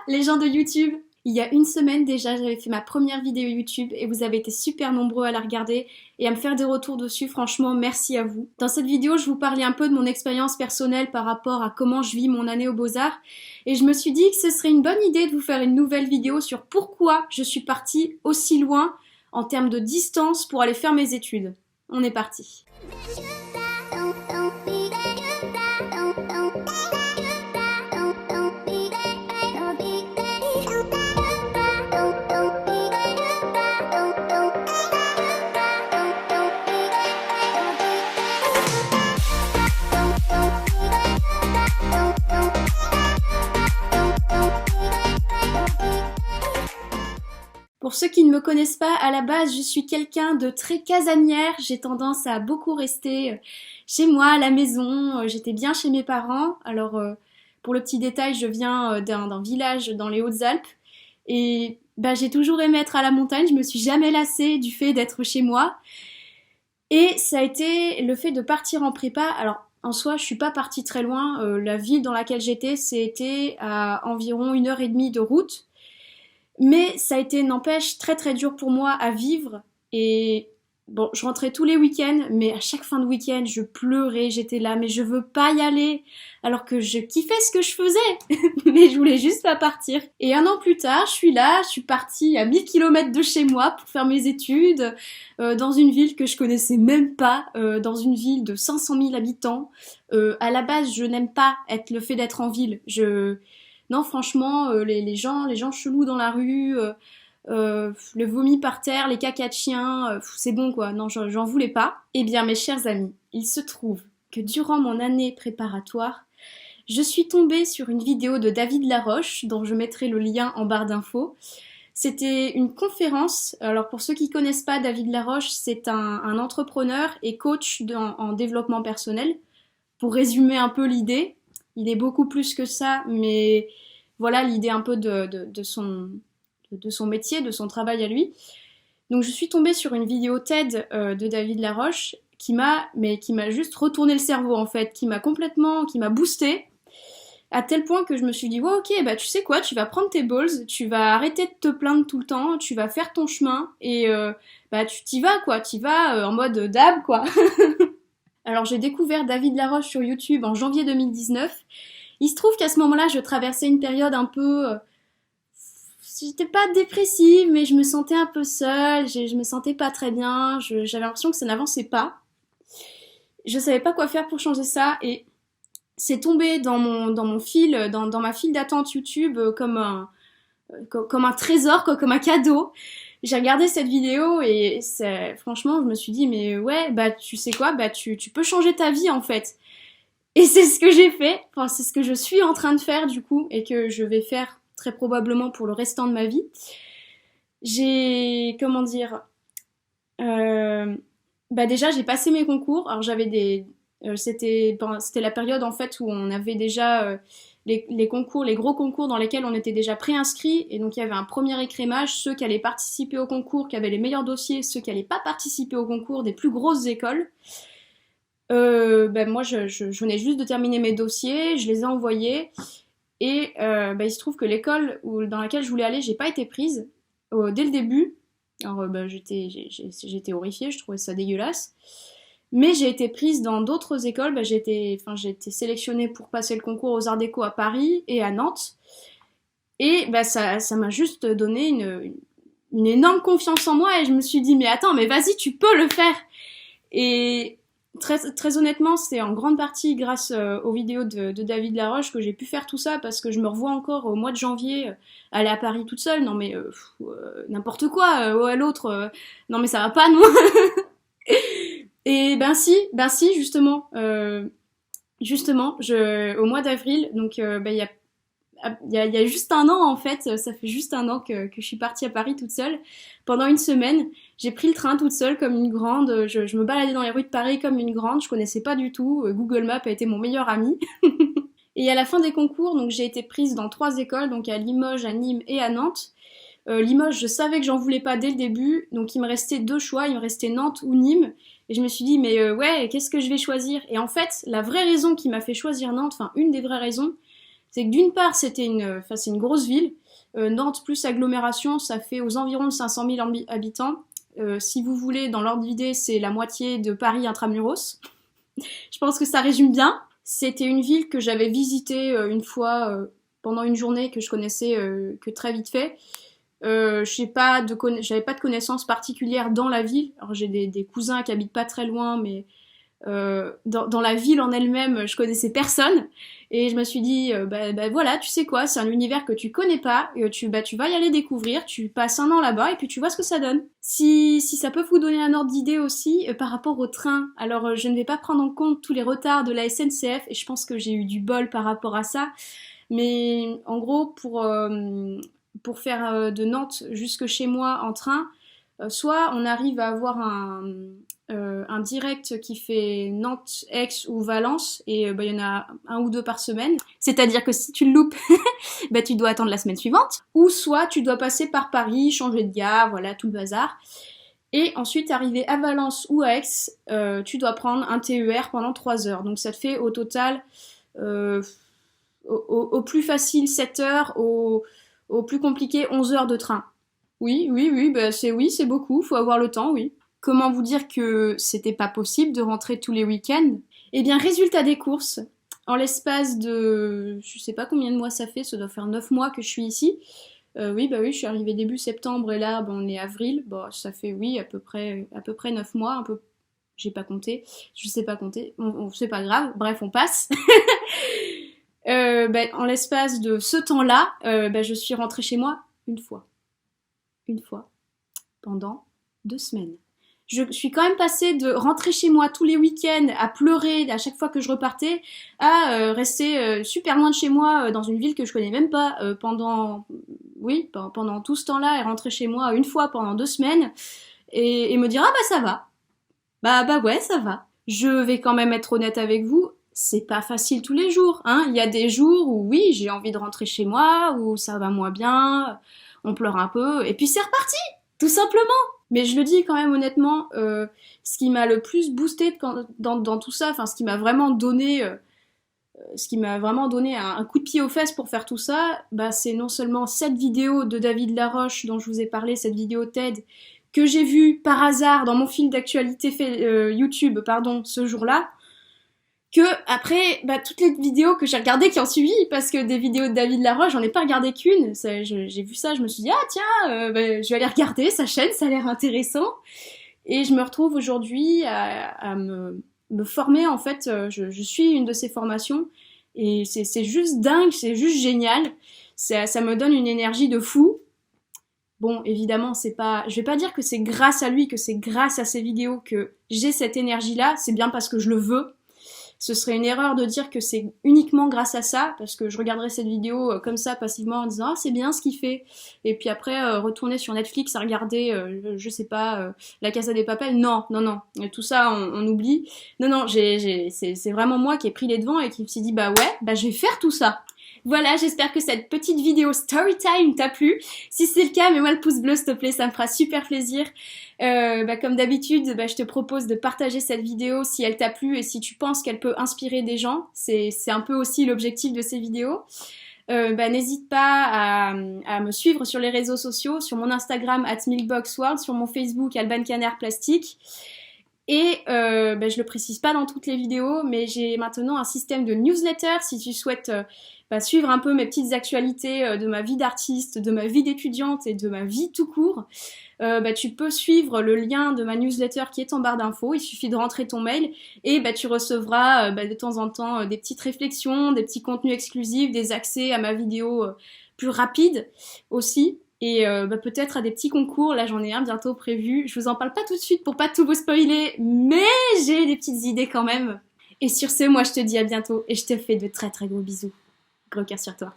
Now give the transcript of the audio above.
les gens de YouTube! Il y a une semaine déjà, j'avais fait ma première vidéo YouTube et vous avez été super nombreux à la regarder et à me faire des retours dessus. Franchement, merci à vous. Dans cette vidéo, je vous parlais un peu de mon expérience personnelle par rapport à comment je vis mon année aux Beaux-Arts et je me suis dit que ce serait une bonne idée de vous faire une nouvelle vidéo sur pourquoi je suis partie aussi loin en termes de distance pour aller faire mes études. On est parti. Pour ceux qui ne me connaissent pas, à la base, je suis quelqu'un de très casanière. J'ai tendance à beaucoup rester chez moi, à la maison. J'étais bien chez mes parents. Alors, pour le petit détail, je viens d'un village dans les Hautes-Alpes. Et j'ai toujours aimé être à la montagne. Je me suis jamais lassée du fait d'être chez moi. Et ça a été le fait de partir en prépa. Alors, en soi, je suis pas partie très loin. La ville dans laquelle j'étais, c'était à environ 1h30 de route. Mais ça a été, n'empêche, très très dur pour moi à vivre. Et bon, je rentrais tous les week-ends, mais à chaque fin de week-end, je pleurais, j'étais là, mais je veux pas y aller. Alors que je kiffais ce que je faisais, mais je voulais juste pas partir. Et 1 an plus tard, je suis là, je suis partie à 1000 km de chez moi pour faire mes études, dans une ville que je connaissais même pas, dans une ville de 500 000 habitants. À la base, je n'aime pas le fait d'être en ville. Non, franchement, les gens chelous dans la rue, le vomi par terre, les cacas de chien, c'est bon quoi, non, j'en voulais pas. Eh bien, mes chers amis, il se trouve que durant mon année préparatoire, je suis tombée sur une vidéo de David Laroche, dont je mettrai le lien en barre d'infos. C'était une conférence. Alors pour ceux qui connaissent pas David Laroche, c'est un entrepreneur et coach en développement personnel. Pour résumer un peu l'idée, il est beaucoup plus que ça, mais voilà l'idée un peu de son métier, de son travail à lui. Donc je suis tombée sur une vidéo TED de David Laroche qui m'a juste retourné le cerveau en fait, qui m'a boosté, à tel point que je me suis dit, ouais, ok, tu sais quoi, tu vas prendre tes balls, tu vas arrêter de te plaindre tout le temps, tu vas faire ton chemin, et tu t'y vas quoi, t'y vas en mode dab quoi. Alors j'ai découvert David Laroche sur YouTube en janvier 2019. Il se trouve qu'à ce moment-là, je traversais une période un peu... j'étais pas dépressive, mais je me sentais un peu seule, je me sentais pas très bien, j'avais l'impression que ça n'avançait pas. Je savais pas quoi faire pour changer ça, et c'est tombé dans mon fil, dans ma file d'attente YouTube comme un trésor, quoi, comme un cadeau. J'ai regardé cette vidéo et franchement, je me suis dit, mais ouais, tu sais quoi, tu peux changer ta vie en fait. Et c'est ce que j'ai fait, enfin c'est ce que je suis en train de faire du coup, et que je vais faire très probablement pour le restant de ma vie. J'ai, comment dire, déjà j'ai passé mes concours, alors j'avais c'était la période en fait où on avait déjà... les concours, les gros concours dans lesquels on était déjà préinscrits, et donc il y avait un premier écrémage, ceux qui allaient participer au concours, qui avaient les meilleurs dossiers, ceux qui allaient pas participer au concours des plus grosses écoles. Moi je venais juste de terminer mes dossiers, je les ai envoyés, et il se trouve que l'école dans laquelle je voulais aller, j'ai pas été prise dès le début. Alors j'étais horrifiée, je trouvais ça dégueulasse. Mais j'ai été prise dans d'autres écoles, j'ai été sélectionnée pour passer le concours aux Arts Déco à Paris et à Nantes. Et ça m'a juste donné une énorme confiance en moi, et je me suis dit, mais attends, mais vas-y, tu peux le faire. Et très, très honnêtement, c'est en grande partie grâce aux vidéos de David Laroche que j'ai pu faire tout ça, parce que je me revois encore au mois de janvier aller à Paris toute seule. Non mais n'importe quoi, à l'autre, non mais ça va pas, non. Et si, justement, au mois d'avril, donc il y a juste 1 an en fait, ça fait juste 1 an que je suis partie à Paris toute seule. Pendant 1 semaine, j'ai pris le train toute seule comme une grande, je me baladais dans les rues de Paris comme une grande, je connaissais pas du tout, Google Maps a été mon meilleur ami. Et à la fin des concours, donc j'ai été prise dans 3 écoles, donc à Limoges, à Nîmes et à Nantes. Limoges, je savais que j'en voulais pas dès le début, donc il me restait 2 choix, il me restait Nantes ou Nîmes. Et je me suis dit, mais ouais, qu'est-ce que je vais choisir? Et en fait, la vraie raison qui m'a fait choisir Nantes, enfin une des vraies raisons, C'est que d'une part, c'est une grosse ville. Nantes plus agglomération, ça fait aux environs de 500 000 habitants. Si vous voulez, dans l'ordre d'idée, c'est la moitié de Paris intramuros. Je pense que ça résume bien. C'était une ville que j'avais visitée une fois pendant une journée que je connaissais que très vite fait. J'avais pas de connaissances particulières dans la ville. Alors j'ai des cousins qui habitent pas très loin, mais dans la ville en elle-même, je connaissais personne. Et je me suis dit, voilà, tu sais quoi, c'est un univers que tu connais pas, et tu vas y aller découvrir, tu passes un an là-bas et puis tu vois ce que ça donne. Si ça peut vous donner un ordre d'idée aussi par rapport au train, alors je ne vais pas prendre en compte tous les retards de la SNCF, et je pense que j'ai eu du bol par rapport à ça, mais en gros, pour faire de Nantes jusque chez moi en train, soit on arrive à avoir un direct qui fait Nantes, Aix ou Valence, et il y en a un ou deux par semaine. C'est-à-dire que si tu le loupes, tu dois attendre la semaine suivante. Ou soit tu dois passer par Paris, changer de gare, voilà, tout le bazar. Et ensuite, arriver à Valence ou à Aix, tu dois prendre un TER pendant 3 heures. Donc ça te fait au total, au plus facile 7 heures, au plus compliqué 11 heures de train. Oui, c'est beaucoup, faut avoir le temps, oui. Comment vous dire que c'était pas possible de rentrer tous les week-ends? Eh bien, résultat des courses, en l'espace de, je sais pas combien de mois ça fait, ça doit faire 9 mois que je suis ici. Oui, je suis arrivée début septembre et là, on est avril. Bon, ça fait, oui, à peu près 9 mois, un peu, j'ai pas compté, je sais pas compter, c'est pas grave, bref, on passe. En l'espace de ce temps-là, je suis rentrée chez moi une fois, pendant 2 semaines. Je suis quand même passée de rentrer chez moi tous les week-ends à pleurer à chaque fois que je repartais à rester super loin de chez moi dans une ville que je connais même pas pendant tout ce temps-là, et rentrer chez moi une fois pendant 2 semaines et me dire ça va. Ouais, ça va. Je vais quand même être honnête avec vous, c'est pas facile tous les jours, hein. Il y a des jours où oui, j'ai envie de rentrer chez moi, où ça va moins bien, on pleure un peu, et puis c'est reparti, tout simplement. Mais je le dis quand même honnêtement, ce qui m'a le plus boosté dans tout ça, enfin ce qui m'a vraiment donné un coup de pied aux fesses pour faire tout ça, c'est non seulement cette vidéo de David Laroche dont je vous ai parlé, cette vidéo TED, que j'ai vue par hasard dans mon fil d'actualité YouTube, ce jour-là, que après, toutes les vidéos que j'ai regardées qui ont suivi, parce que des vidéos de David Laroche, j'en ai pas regardé qu'une, j'ai vu ça, je me suis dit, je vais aller regarder sa chaîne, ça a l'air intéressant, et je me retrouve aujourd'hui à me former, en fait, je suis une de ces formations, et c'est juste dingue, c'est juste génial, ça me donne une énergie de fou. Bon, évidemment, je vais pas dire que c'est grâce à lui, que c'est grâce à ses vidéos que j'ai cette énergie-là, c'est bien parce que je le veux. Ce serait une erreur de dire que c'est uniquement grâce à ça, parce que je regarderais cette vidéo comme ça passivement en disant c'est bien ce qu'il fait, et puis après retourner sur Netflix à regarder je sais pas La Casa des Papel. Non, tout ça on oublie. Non, c'est vraiment moi qui ai pris les devants et qui me suis dit je vais faire tout ça. Voilà, j'espère que cette petite vidéo Storytime t'a plu. Si c'est le cas, mets-moi le pouce bleu s'il te plaît, ça me fera super plaisir. Comme d'habitude, je te propose de partager cette vidéo si elle t'a plu et si tu penses qu'elle peut inspirer des gens. C'est un peu aussi l'objectif de ces vidéos. N'hésite pas à me suivre sur les réseaux sociaux, sur mon Instagram @milkboxworld, sur mon Facebook Alban Canard Plastique. Et je le précise pas dans toutes les vidéos, mais j'ai maintenant un système de newsletter si tu souhaites suivre un peu mes petites actualités de ma vie d'artiste, de ma vie d'étudiante et de ma vie tout court. Tu peux suivre le lien de ma newsletter qui est en barre d'infos, il suffit de rentrer ton mail et tu recevras de temps en temps des petites réflexions, des petits contenus exclusifs, des accès à ma vidéo plus rapide aussi. Et peut-être à des petits concours, là j'en ai un bientôt prévu, je vous en parle pas tout de suite pour pas tout vous spoiler, mais j'ai des petites idées quand même. Et sur ce, moi je te dis à bientôt et je te fais de très très gros bisous. Gros cœur sur toi.